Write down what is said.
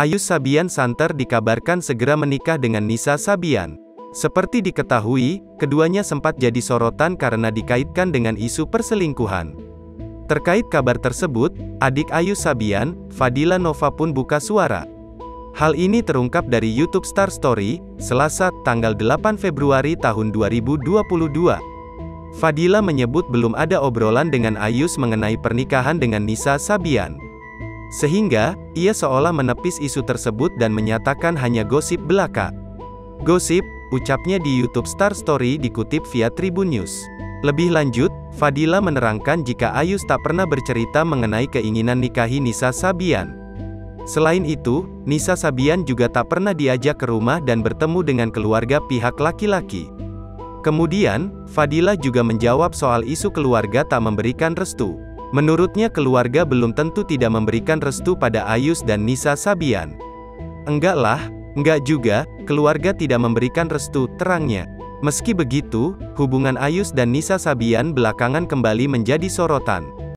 Ayus Sabian Santer dikabarkan segera menikah dengan Nisa Sabian. Seperti diketahui, keduanya sempat jadi sorotan karena dikaitkan dengan isu perselingkuhan. Terkait kabar tersebut, adik Ayus Sabian, Fadila Nova pun buka suara. Hal ini terungkap dari YouTube Star Story, Selasa, tanggal 8 Februari tahun 2022. Fadila menyebut belum ada obrolan dengan Ayus mengenai pernikahan dengan Nisa Sabian. Sehingga, ia seolah menepis isu tersebut dan menyatakan hanya gosip belaka. Gosip, ucapnya di YouTube Star Story dikutip via Tribun News. Lebih lanjut, Fadila menerangkan jika Ayus tak pernah bercerita mengenai keinginan nikahi Nisa Sabian. Selain itu, Nisa Sabian juga tak pernah diajak ke rumah dan bertemu dengan keluarga pihak laki-laki. Kemudian, Fadila juga menjawab soal isu keluarga tak memberikan restu. Menurutnya keluarga belum tentu tidak memberikan restu pada Ayus dan Nisa Sabian. Enggak juga, keluarga tidak memberikan restu, terangnya. Meski begitu, hubungan Ayus dan Nisa Sabian belakangan kembali menjadi sorotan.